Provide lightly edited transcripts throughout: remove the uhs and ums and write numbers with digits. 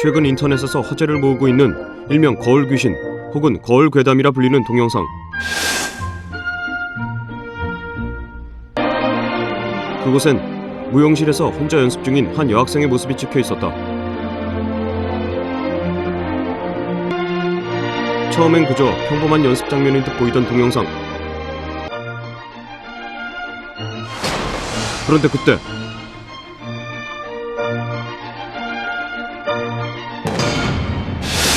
최근 인터넷에서 화제를 모으고 있는 일명 거울 귀신 혹은 거울 괴담이라 불리는 동영상. 그곳엔 무용실에서 혼자 연습 중인 한 여학생의 모습이 찍혀 있었다. 처음엔 그저 평범한 연습 장면인 듯 보이던 동영상. 그런데 그때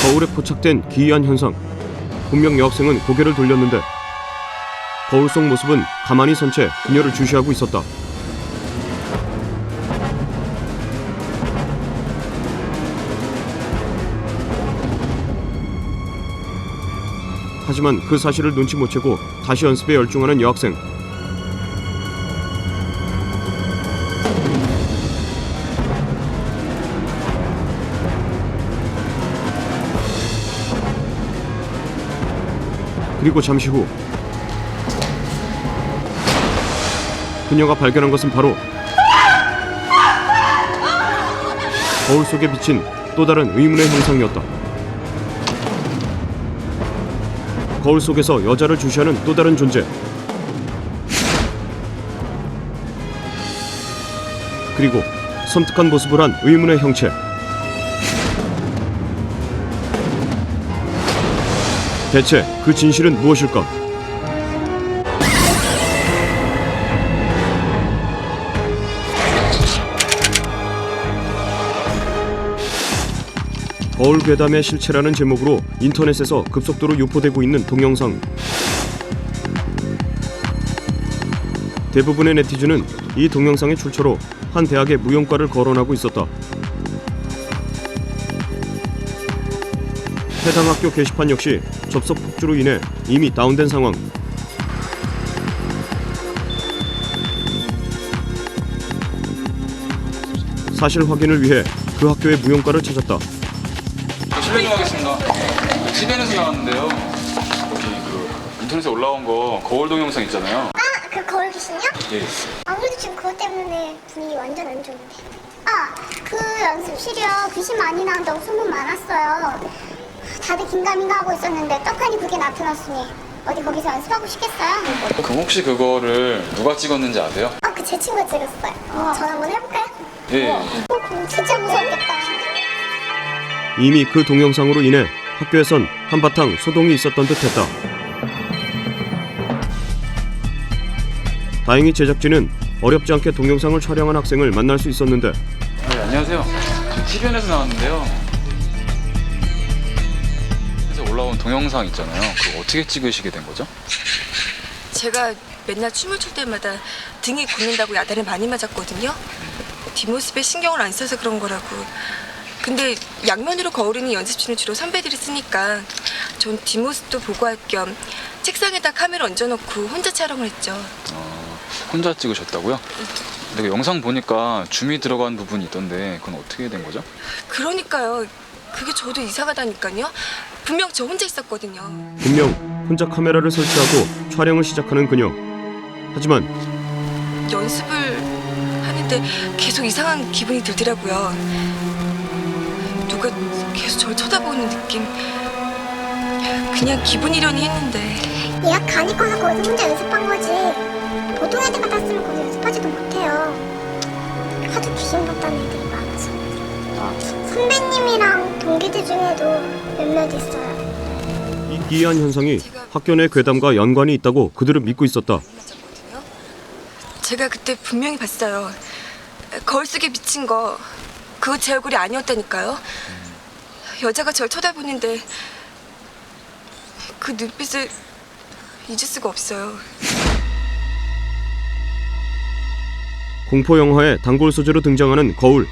거울에 포착된 기이한 현상. 분명 여학생은 고개를 돌렸는데 거울 속 모습은 가만히 선 채 그녀를 주시하고 있었다. 하지만 그 사실을 눈치 못 채고 다시 연습에 열중하는 여학생. 그리고 잠시 후 그녀가 발견한 것은 바로 거울 속에 비친 또 다른 의문의 형상이었다. 거울 속에서 여자를 주시하는 또 다른 존재. 그리고 섬뜩한 모습을 한 의문의 형체. 대체 그 진실은 무엇일까? 거울 괴담의 실체라는 제목으로 인터넷에서 급속도로 유포되고 있는 동영상. 대부분의 네티즌은 이 동영상의 출처로 한 대학의 무용과를 거론하고 있었다. 해당 학교 게시판 역시 접속 폭주로 인해 이미 다운된 상황. 사실 확인을 위해 그 학교의 무용과를 찾았다. 실례 좀 하겠습니다. TVN에서 나왔는데요. 여기 인터넷에 올라온 거 거울 동영상 있잖아요. 아, 그 거울 귀신이요? 예. 아무래도 지금 그것 때문에 분위기 완전 안 좋은데. 아, 그 연습실이요. 귀신 많이 나온다고 소문 많았어요. 다들 긴가민가 하고 있었는데 떡하니 그게 나타났으니 어디 거기서 연습하고 싶겠어요? 그럼 혹시 그거를 누가 찍었는지 아세요? 아, 그 제 친구가 찍었어요. 전화 한번 해볼까요? 예. 진짜 무섭겠다. 이미 그 동영상으로 인해 학교에선 한바탕 소동이 있었던 듯했다. 다행히 제작진은 어렵지 않게 동영상을 촬영한 학생을 만날 수 있었는데. 네, 안녕하세요. TVN에서 나왔는데요. 그래서 올라온 동영상 있잖아요. 그거 어떻게 찍으시게 된 거죠? 제가 맨날 춤을 출 때마다 등이 굽는다고 야단을 많이 맞았거든요. 뒷모습에 신경을 안 써서 그런 거라고. 근데 양면으로 거울 있는 연습실은 주로 선배들이 쓰니까 전 뒷모습도 보고 할 겸 책상에다 카메라 얹어놓고 혼자 촬영을 했죠. 혼자 찍으셨다고요? 근데 그 영상 보니까 줌이 들어간 부분이 있던데 그건 어떻게 된 거죠? 그러니까요. 그게 저도 이상하다니까요. 분명 저 혼자 있었거든요. 분명 혼자 카메라를 설치하고 촬영을 시작하는 그녀. 하지만 연습을 하는데 계속 이상한 기분이 들더라고요. 누가 계속 저를 쳐다보는 느낌. 그냥 기분이려니 했는데. 얘가 가니까 거기서 혼자 연습한 거지. 보통 애들 같았으면 거기 연습하지도 못해요. 하도 귀신 같다는 애들이 많아서. 선배님이랑 동기들 중에도 몇몇 있어요. 이 기이한 현상이 학교 내 괴담과 연관이 있다고 그들은 믿고 있었다. 제가 그때 분명히 봤어요. 거울 속에 비친 거 그거 제 얼굴이 아니었다니까요. 여자가 절 쳐다보는데 그 눈빛을 잊을 수가 없어요. 공포 영화의 단골 소재로 등장하는 거울.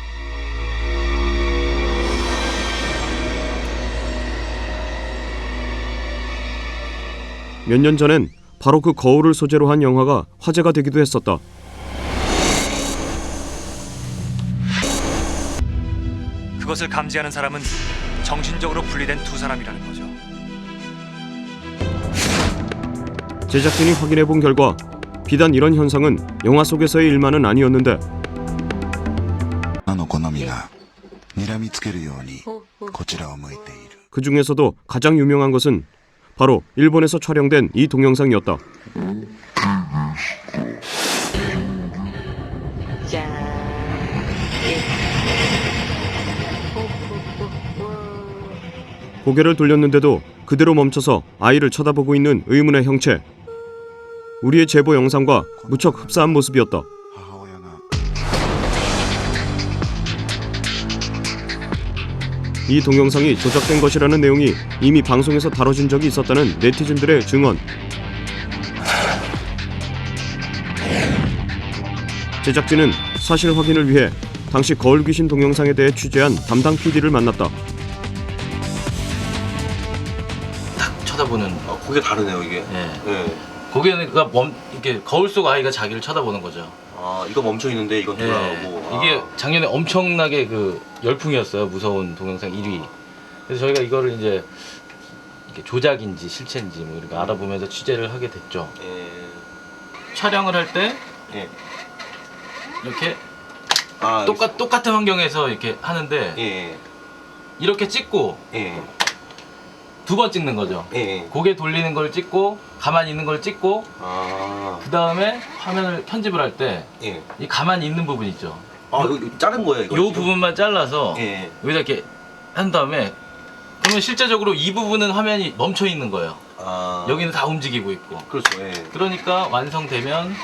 몇 년 전엔 바로 그 거울을 소재로 한 영화가 화제가 되기도 했었다. 그것을 감지하는 사람은 정신적으로 분리된 두 사람이라는 거죠. 제작진이 확인해본 결과 비단 이런 현상은 영화 속에서의 일만은 아니었는데 の好みが睨みつけるようにこちらを向いている。 그 중에서도 가장 유명한 것은 바로 일본에서 촬영된 이 동영상이었다. 고개를 돌렸는데도 그대로 멈춰서 아이를 쳐다보고 있는 의문의 형체. 우리의 제보 영상과 무척 흡사한 모습이었다. 母親が 이 동영상이 조작된 것이라는 내용이 이미 방송에서 다뤄진 적이 있었다는 네티즌들의 증언. 제작진은 사실 확인을 위해 당시 거울 귀신 동영상에 대해 취재한 담당 PD를 만났다. 딱 쳐다보는. 그게 다르네요 이게. 예. 네. 거기는 이렇게 거울 속 아이가 자기를 쳐다보는 거죠. 아 이거 멈춰 있는데 이건 예. 돌아가고. 이게 작년에 엄청나게 그 열풍이었어요. 무서운 동영상 1위. 그래서 저희가 이거를 이제 이렇게 조작인지 실체인지 뭐 이렇게 알아보면서 취재를 하게 됐죠. 예. 촬영을 할 때 예. 이렇게 아 똑같은 환경에서 이렇게 하는데 예. 이렇게 찍고 예. 2번 찍는 거죠. 예. 고개 돌리는 걸 찍고 가만히 있는 걸 찍고 아. 그 다음에 화면을 편집을 할 때 이 예. 가만히 있는 부분 있죠. 아 이거 자른 거예요 이거. 이 지금? 부분만 잘라서 예. 여기다 이렇게 한 다음에 그러면 실제적으로 이 부분은 화면이 멈춰 있는 거예요. 아. 여기는 다 움직이고 있고. 그렇죠. 예. 그러니까 완성되면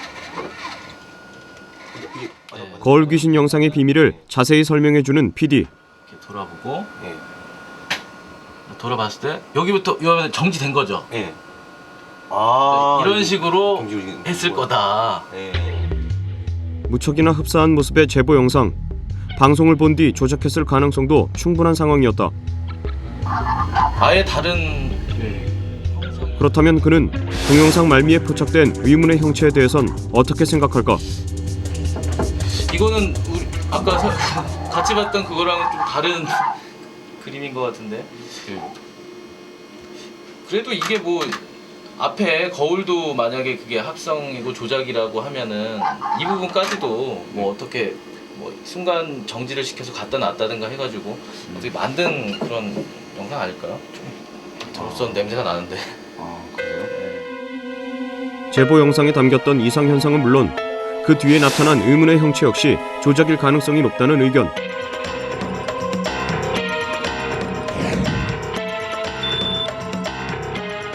이게 예, 거울 귀신 영상의 비밀을 자세히 설명해주는 PD. 이렇게 돌아보고 예. 돌아봤을 때 여기부터 이 화면 정지된 거죠. 예. 아 이런 이게 식으로 정지되는 했을 거구나. 거다. 예. 무척이나 흡사한 모습의 제보 영상. 방송을 본 뒤 조작했을 가능성도 충분한 상황이었다. 아예 다른 그렇다면 그는 동영상 말미에 포착된 의문의 형체에 대해선 어떻게 생각할까? 이거는 우리 아까 같이 봤던 그거랑은 좀 다른 그림인 것 같은데. 그래도 이게 뭐 앞에 거울도 만약에 그게 합성이고 조작이라고 하면은 이 부분까지도 뭐 어떻게 뭐 순간 정지를 시켜서 갖다 놨다든가 해가지고 어떻게 만든 그런 영상 아닐까요? 저로서는 냄새가 나는데. 제보 영상에 담겼던 이상 현상은 물론 그 뒤에 나타난 의문의 형체 역시 조작일 가능성이 높다는 의견.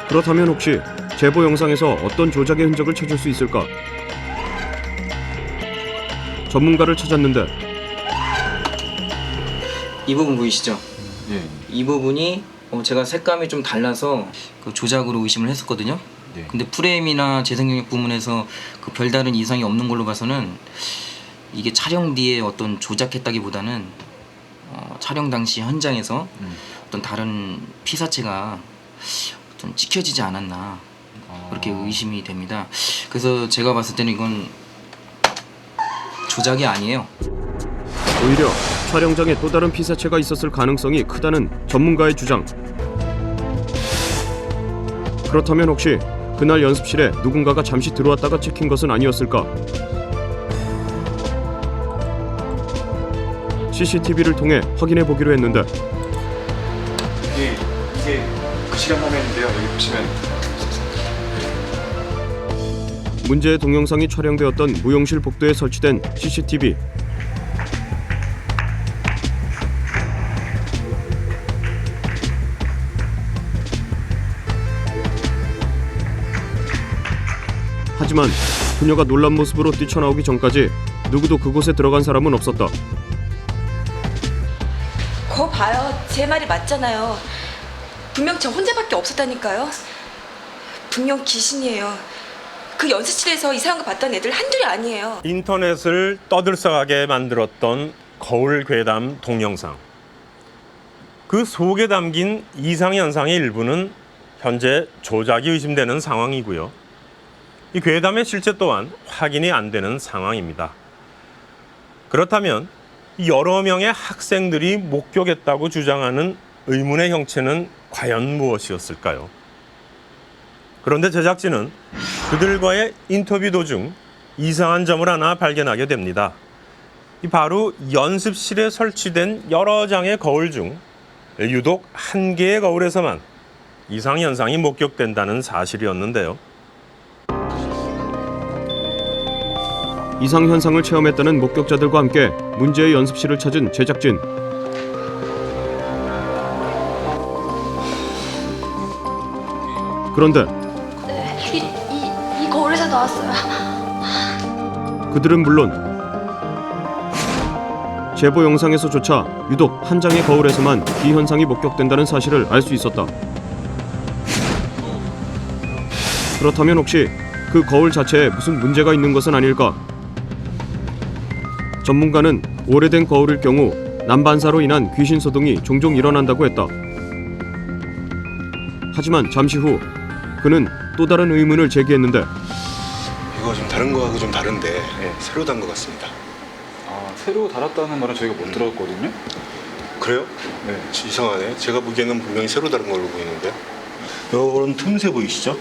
그렇다면 혹시 제보 영상에서 어떤 조작의 흔적을 찾을 수 있을까? 전문가를 찾았는데 이 부분 보이시죠? 네. 이 부분이 제가 색감이 좀 달라서 그 조작으로 의심을 했었거든요. 네. 근데 프레임이나 재생영역 부분에서 그 별다른 이상이 없는 걸로 봐서는 이게 촬영 뒤에 어떤 조작했다기보다는 촬영 당시 현장에서 어떤 다른 피사체가 좀 찍혀지지 않았나 그렇게 의심이 됩니다. 그래서 제가 봤을 때는 이건 조작이 아니에요. 오히려 촬영장에 또 다른 피사체가 있었을 가능성이 크다는 전문가의 주장. 그렇다면 혹시 그날 연습실에 누군가가 잠시 들어왔다가 찍힌 것은 아니었을까? CCTV를 통해 확인해 보기로 했는데 이게 그 시간 화면인데요. 여기 보시면 문제의 동영상이 촬영되었던 무용실 복도에 설치된 CCTV. 하지만 그녀가 놀란 모습으로 뛰쳐나오기 전까지 누구도 그곳에 들어간 사람은 없었다. 거 봐요. 제 말이 맞잖아요. 분명 저 혼자밖에 없었다니까요. 분명 귀신이에요. 그 연습실에서 이상한 거 봤던 애들 한둘이 아니에요. 인터넷을 떠들썩하게 만들었던 거울 괴담 동영상. 그 속에 담긴 이상현상의 일부는 현재 조작이 의심되는 상황이고요. 이 괴담의 실체 또한 확인이 안 되는 상황입니다. 그렇다면 여러 명의 학생들이 목격했다고 주장하는 의문의 형체는 과연 무엇이었을까요? 그런데 제작진은 그들과의 인터뷰 도중 이상한 점을 하나 발견하게 됩니다. 이 바로 연습실에 설치된 여러 장의 거울 중 유독 한 개의 거울에서만 이상 현상이 목격된다는 사실이었는데요. 이상 현상을 체험했다는 목격자들과 함께 문제의 연습실을 찾은 제작진. 그런데 이 거울에서 나왔어요. 그들은 물론 제보 영상에서조차 유독 한 장의 거울에서만 비현상이 목격된다는 사실을 알 수 있었다. 그렇다면 혹시 그 거울 자체에 무슨 문제가 있는 것은 아닐까? 전문가는 오래된 거울일 경우 난반사로 인한 귀신 소동이 종종 일어난다고 했다. 하지만 잠시 후 그는 또 다른 의문을 제기했는데 이거 좀 다른 거하고 좀 다른데 새로 단 것 같습니다. 아, 새로 달았다는 말은 저희가 못 들었거든요. 그래요? 네. 이상하네. 제가 보기에는 분명히 새로 다른 걸로 보이는데. 요런 틈새 보이시죠?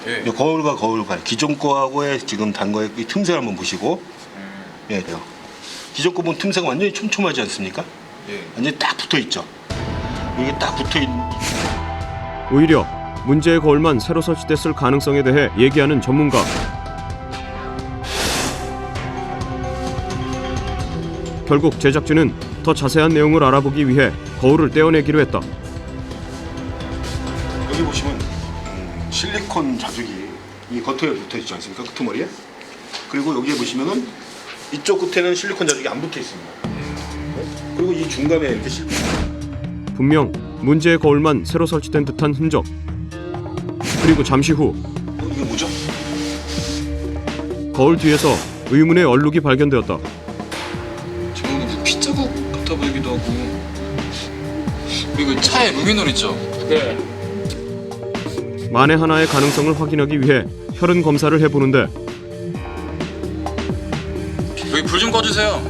예. 요 거울과 거울 간 기존 거하고의 지금 단 거의 이 틈새를 한번 보시고. 예, 돼요. 기존 거 보면 틈새가 완전히 촘촘하지 않습니까? 예. 완전히 딱 붙어 있죠. 이게 딱 붙어 있는. 오히려 문제의 거울만 새로 설치됐을 가능성에 대해 얘기하는 전문가. 결국 제작진은 더 자세한 내용을 알아보기 위해 거울을 떼어내기로 했다. 여기 보시면 실리콘 자석이 이 겉에 붙어 있지 않습니까? 끄트머리에. 그리고 여기에 보시면은 이쪽 끝에는 실리콘 자석이 안 붙어 있습니다. 그리고 이 중간에 이렇게 분명 문제의 거울만 새로 설치된 듯한 흔적. 그리고 잠시 후 이게 뭐죠? 거울 뒤에서 의문의 얼룩이 발견되었다. 지금 무슨 핏자국 같아 보이기도 하고. 그리고 차에 루미놀 있죠? 네. 만에 하나의 가능성을 확인하기 위해 혈흔 검사를 해보는데 여기 불 좀 꺼주세요.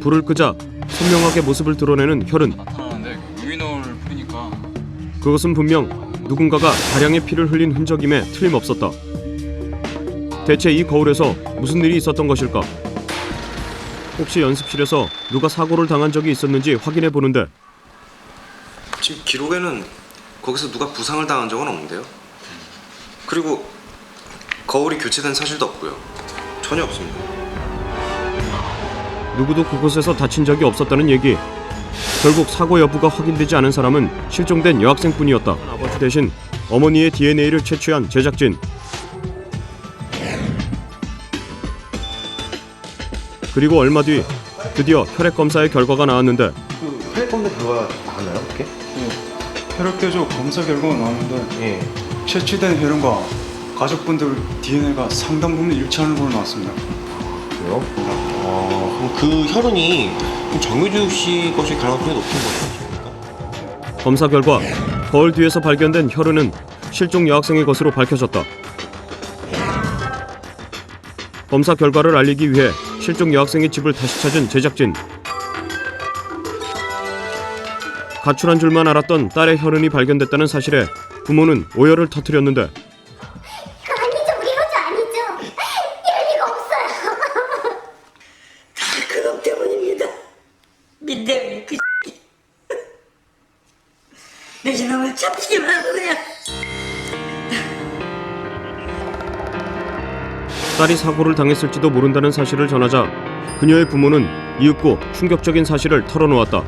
불을 끄자 선명하게 모습을 드러내는 혈흔. 나타나는데 루미놀 뿌리니까. 그것은 분명 누군가가 다량의 피를 흘린 흔적임에 틀림없었다. 대체 이 거울에서 무슨 일이 있었던 것일까? 혹시 연습실에서 누가 사고를 당한 적이 있었는지 확인해 보는데 지금 기록에는 거기서 누가 부상을 당한 적은 없는데요. 그리고 거울이 교체된 사실도 없고요. 전혀 없습니다. 누구도 그곳에서 다친 적이 없었다는 얘기. 결국 사고 여부가 확인되지 않은 사람은 실종된 여학생뿐이었다. 아버지 대신 어머니의 DNA를 채취한 제작진. 그리고 얼마 뒤 드디어 혈액 검사의 결과가 나왔는데 그 혈액 검사 결과 나왔나요? 어떻게? 혈액대조 검사 결과가 나왔는데 채취된 혈흔과 가족분들 DNA가 상당 부분 일치하는 걸로 나왔습니다. 그래요? 그럼 그 혈흔이 정유주 씨 것일 가능성이 높은 거죠? 검사 결과 거울 뒤에서 발견된 혈흔은 실종 여학생의 것으로 밝혀졌다. 검사 결과를 알리기 위해 실종 여학생의 집을 다시 찾은 제작진. 가출한 줄만 알았던 딸의 혈흔이 발견됐다는 사실에 부모는 오열을 터뜨렸는데 그거 아니죠. 우리 효주 아니죠. 이럴 리가 없어요. 다 그놈 때문입니다. 민대위 그 내 저놈을 잡히기만 하고 그냥. 딸이 사고를 당했을지도 모른다는 사실을 전하자 그녀의 부모는 이윽고 충격적인 사실을 털어놓았다.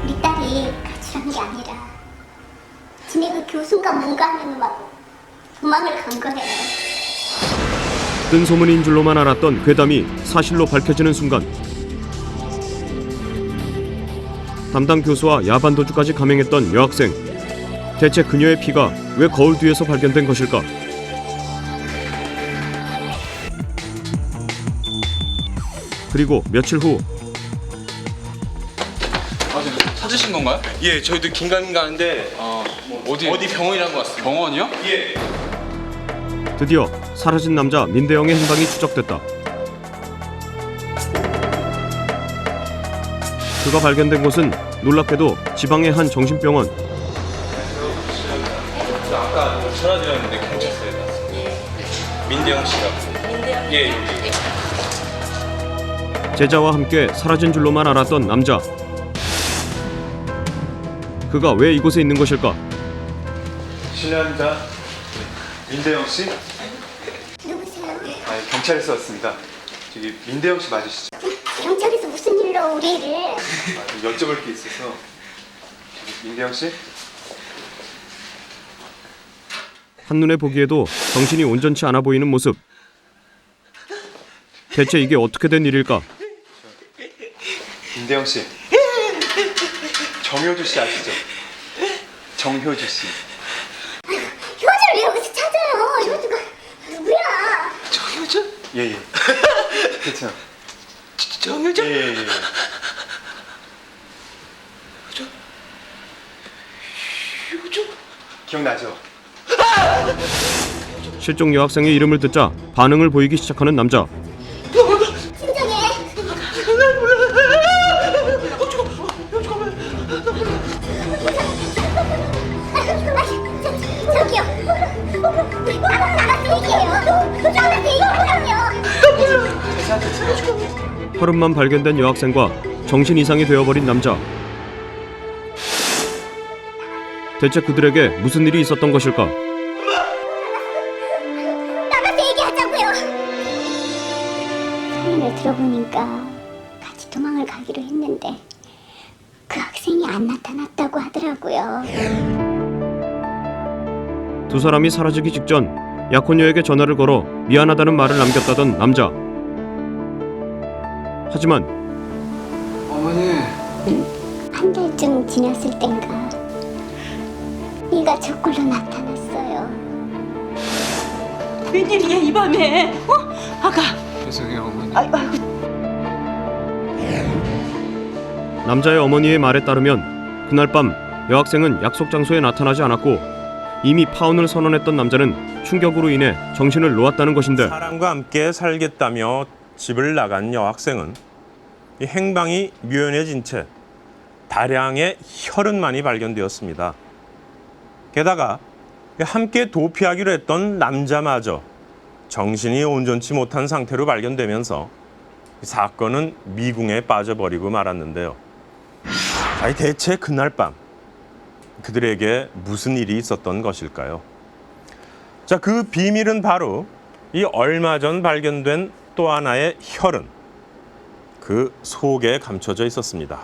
우리 딸이 가출한 게 아니라 지네 그 교수가 뭔가 하면 막 도망을 간 거예요. 뜬 소문인 줄로만 알았던 괴담이 사실로 밝혀지는 순간 담당 교수와 야반 도주까지 감행했던 여학생. 대체 그녀의 피가 왜 거울 뒤에서 발견된 것일까? 그리고 며칠 후 아, 지금 찾으신 건가요? 예, 저희도 긴가민가한데 어디 병원이라는 것 같습니다. 병원이요? 예. 드디어 사라진 남자 민대영의 행방이 추적됐다. 그가 발견된 곳은 놀랍게도 지방의 한 정신병원. 아까 전화드렸는데 경찰서에 갔어요. 민대영 씨라고. 민대영. 예. 제자와 함께 사라진 줄로만 알았던 남자. 그가 왜 이곳에 있는 것일까? 실례합니다. 민대영 씨? 누구세요? 아, 경찰에서 왔습니다. 저기 민대영 씨 맞으시죠? 경찰에서 무슨 일로 우리를? 좀 여쭤볼 게 있어서. 저기 민대영 씨? 한눈에 보기에도 정신이 온전치 않아 보이는 모습. 대체 이게 어떻게 된 일일까? 민대영 씨. 정효주 씨 아시죠? 정효주 씨. 효주를 왜 여기서 찾아요? 효주가 누구야? 정효주? 예. 괜찮아. 정효주? 예. 효주? 기억나죠? 실종 여학생의 이름을 듣자 반응을 보이기 시작하는 남자. 진정해. 저기요. 나가서 얘기해요. 나가서 얘기하라고요. 혈흔만 발견된 여학생과 정신 이상이 되어버린 남자. 대체 그들에게 무슨 일이 있었던 것일까? 나가서 얘기하자고요. 사연을 들어보니까 같이 도망을 가기로 했는데 그 학생이 안 나타났다고 하더라고요. 두 사람이 사라지기 직전 약혼녀에게 전화를 걸어 미안하다는 말을 남겼다던 남자. 하지만 어머니. 한 달쯤 지났을 땐가 네가 저꼴로 나타났어요. 웬일이야 이 밤에? 어? 아가. 죄송해요 어머니. 아이고. 남자의 어머니의 말에 따르면 그날 밤 여학생은 약속 장소에 나타나지 않았고 이미 파혼을 선언했던 남자는 충격으로 인해 정신을 놓았다는 것인데, 사람과 함께 살겠다며 집을 나간 여학생은 이 행방이 묘연해진 채 다량의 혈흔만이 발견되었습니다. 게다가 함께 도피하기로 했던 남자마저 정신이 온전치 못한 상태로 발견되면서 사건은 미궁에 빠져버리고 말았는데요. 자, 대체 그날 밤 그들에게 무슨 일이 있었던 것일까요? 자, 그 비밀은 바로 이 얼마 전 발견된 또 하나의 혈흔, 그 속에 감춰져 있었습니다.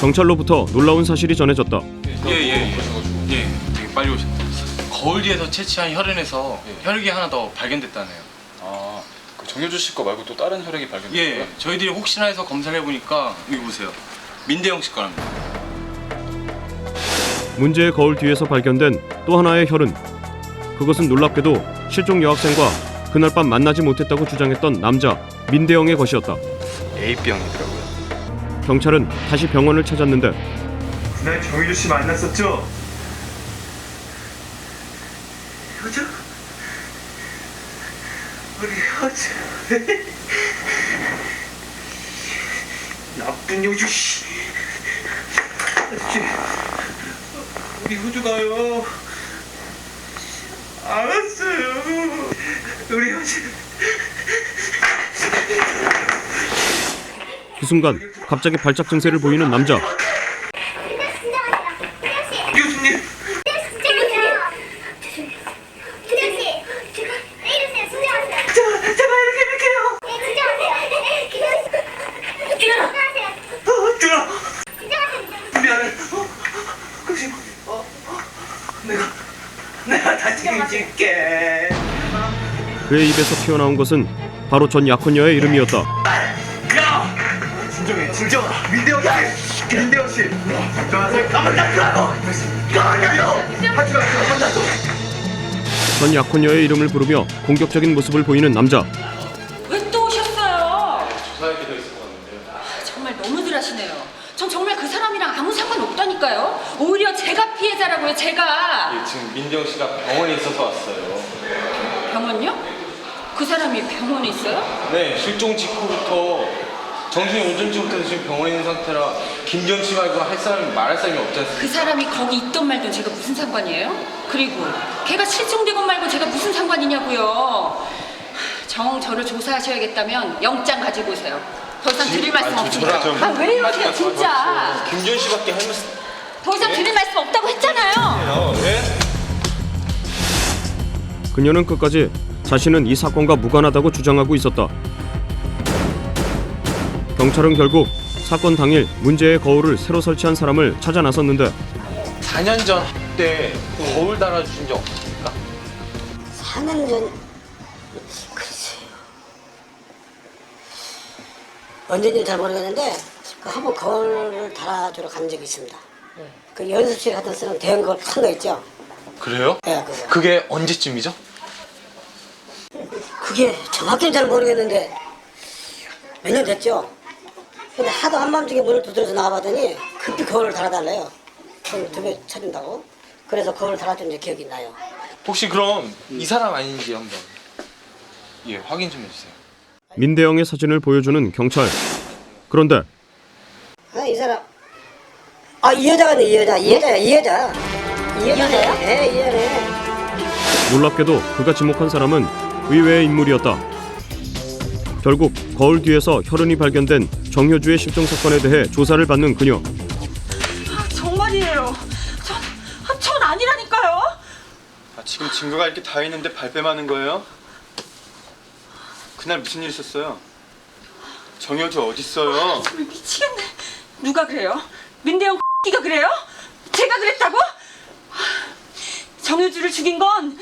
경찰로부터 놀라운 사실이 전해졌다. 예, 되게 빨리 오셨네. 거울 뒤에서 채취한 혈흔에서 혈액이 하나 더 발견됐다네요. 아, 그 정효주 씨 거 말고 또 다른 혈액이 발견됐어요? 예, 저희들이 혹시나 해서 검사를 해보니까 여기 보세요. 민대영 씨 거랍니다. 문제의 거울 뒤에서 발견된 또 하나의 혈흔. 그것은 놀랍게도 실종 여학생과 그날 밤 만나지 못했다고 주장했던 남자 민대영의 것이었다. A병이더라고요. 경찰은 다시 병원을 찾았는데 그날 정효주 씨 만났었죠? 효주? 우리 효주. 나쁜 효주 씨. 우리 효주가요. 알았어요. 우리 효주. 그 순간 갑자기 발작 증세를 보이는 남자. 교수님. 제발 이렇게 할게요. 들어. 미안해. 교수님. 내가 다 책임질게. 그의 입에서 튀어나온 것은 바로 전 약혼녀의 이름이었다. 야! 진정해. 민대영 씨. 민대영 씨. 가만 놔두라고. 가만히요. 하지 마세요. 가만 놔둬. 전 약혼녀의 이름을 부르며 공격적인 모습을 보이는 남자. 왜 또 오셨어요? 조사하기로 했었는데요. 정말 너무들 하시네요. 전 정말 그 사람이랑 아무 상관 없다니까요. 오히려 제가 피해자라고요. 제가. 예, 지금 민대영 씨가 병원에 있어서 왔어요. 병원요? 그 사람이 병원에 있어요? 네, 실종 직후부터 정신이 온전치 못해서 지금 병원에 있는 상태라 김정 씨 말고 할 사람이 말할 사람이 없지 않습니까? 그 사람이 거기 있던 말던 제가 무슨 상관이에요? 그리고 걔가 실종되건 말고 제가 무슨 상관이냐고요. 정 저를 조사하셔야겠다면 영장 가지고 오세요. 더 이상 드릴 말씀 없습니다. 왜 이러세요 진짜. 김준 씨밖에 할 말씀. 더 이상 드릴 말씀 없다고 했잖아요. 왜? 그녀는 끝까지 자신은 이 사건과 무관하다고 주장하고 있었다. 경찰은 결국 사건 당일 문제의 거울을 새로 설치한 사람을 찾아 나섰는데 4년 전 때 거울 달아주신 적 없습니까? 4년 전 글쎄요. 언제인지 잘 모르겠는데 한번 거울을 달아주러 간 적이 있습니다. 그 연습실 같은 쓰는 대형 거울 큰 거 있죠? 그래요? 네, 그거. 그게 언제쯤이죠? 그게 정확히는 잘 모르겠는데 몇 년 됐죠? 근데 하도 한밤중에 문을 두드려서 나와봤더니 급히 거울을 달아달래요. 그걸 두개 쳐준다고. 그래서 거울을 달아준 게 기억이 나요. 혹시 그럼 이 사람 아닌지 한번 확인 좀 해주세요. 민대영의 사진을 보여주는 경찰. 그런데 이 사람 이 여자가 이 여자야. 이 여자요? 네, 이 여자네. 놀랍게도 그가 지목한 사람은 의외의 인물이었다. 결국 거울 뒤에서 혈흔이 발견된 정효주의 실종 사건에 대해 조사를 받는 그녀. 정말이에요. 전 아니라니까요. 지금 증거가 이렇게 다 있는데 발뺌하는 거예요? 그날 무슨 일 있었어요? 정효주 어딨어요? 미치겠네. 누가 그래요? 민대영 X가 그래요? 제가 그랬다고? 정효주를 죽인 건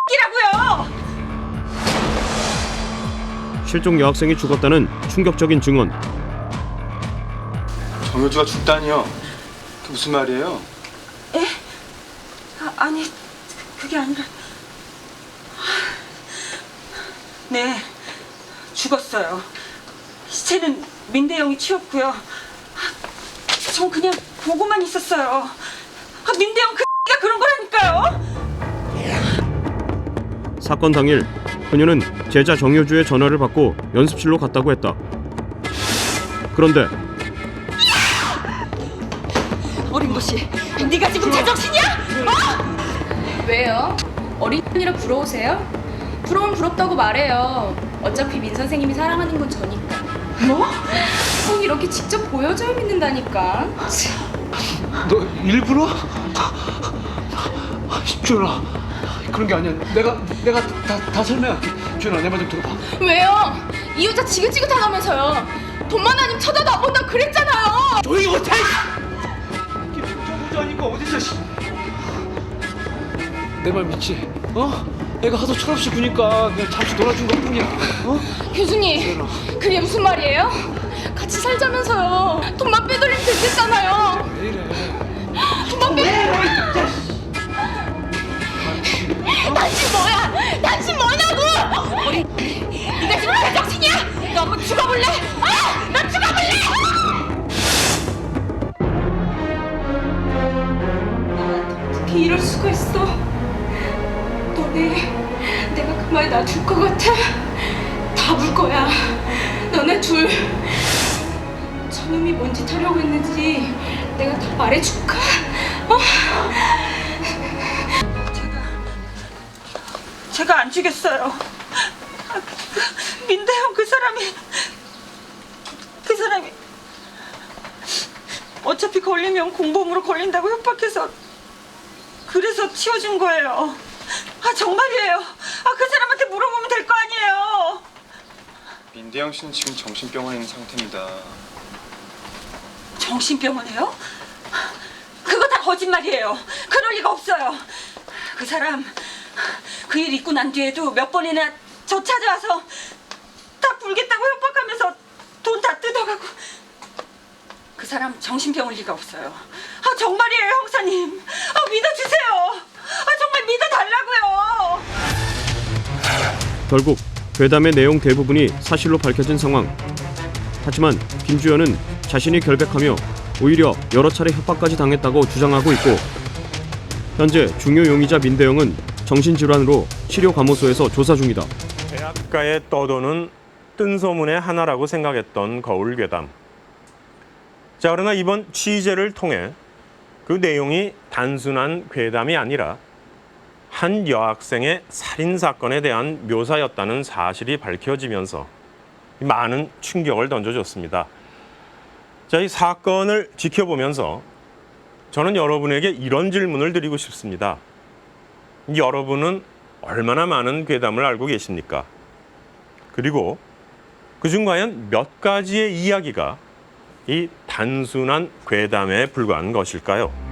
X라고요. 실종 여학생이 죽었다는 충격적인 증언. 정효주가 죽다니요? 그게 무슨 말이에요? 에? 아니 그게 아니라 네 죽었어요. 시체는 민대영이 치웠고요. 전 그냥 보고만 있었어요. 민대영 X가 그런 거라니까요. 사건 당일 그녀는 제자 정효주의 전화를 받고 연습실로 갔다고 했다. 그런데 어린 것이 네가 지금 제정신이야? 왜요? 어린이라 부러우세요? 부러우면 부럽다고 말해요. 어차피 민 선생님이 사랑하는 건 저니까. 뭐? 꼭 이렇게 직접 보여줘야 믿는다니까. 너 일부러? 주연아, 그런 게 아니야. 내가 다 설명할게. 주연아, 내 말 좀 들어봐. 왜요? 이 여자 지긋지긋하다면서요. 돈만 아니면 쳐다도 안 본다고 그랬잖아요. 조용히 못해! 김정부자 아니까 어디서 내 말 믿지? 애가 하도 철없이 구니까 그냥 잠시 놀아준 것 뿐이야. 교수님, 그게 무슨 말이에요? 같이 살자면서요. 돈만 빼돌리면 됐잖아요. 왜 이래? 돈만 빼돌리면. 당신 뭐야? 당신 뭐냐고? 네가 지금 제정신이야? 너 한번 죽어볼래? 너 죽어볼래? 어떻게 이럴 수가 있어? 너네 내가 그 말 놔줄 것 같아? 다 볼 거야. 너네 둘. 저놈이 뭔 짓 하려고 했는지 내가 다 말해줄까? 제가 안 죽였어요. 민대영 그 사람이 어차피 걸리면 공범으로 걸린다고 협박해서 그래서 치워준 거예요. 정말이에요. 그 사람한테 물어보면 될 거 아니에요. 민대영 씨는 지금 정신병원에 있는 상태입니다. 정신병원에요? 그거 다 거짓말이에요. 그럴 리가 없어요. 그 사람 그 일 있고 난 뒤에도 몇 번이나 저 찾아와서 다 불겠다고 협박하면서 돈 다 뜯어가고. 그 사람 정신병 올 리가 없어요. 정말이에요, 형사님. 믿어주세요. 정말 믿어달라고요. 결국 괴담의 내용 대부분이 사실로 밝혀진 상황. 하지만 김주연은 자신이 결백하며 오히려 여러 차례 협박까지 당했다고 주장하고 있고, 현재 중요 용의자 민대영은 정신질환으로 치료감호소에서 조사 중이다. 대학가에 떠도는 뜬소문의 하나라고 생각했던 거울괴담. 자, 그러나 이번 취재를 통해 그 내용이 단순한 괴담이 아니라 한 여학생의 살인사건에 대한 묘사였다는 사실이 밝혀지면서 많은 충격을 던져줬습니다. 자, 이 사건을 지켜보면서 저는 여러분에게 이런 질문을 드리고 싶습니다. 여러분은 얼마나 많은 괴담을 알고 계십니까? 그리고 그중 과연 몇 가지의 이야기가 이 단순한 괴담에 불과한 것일까요?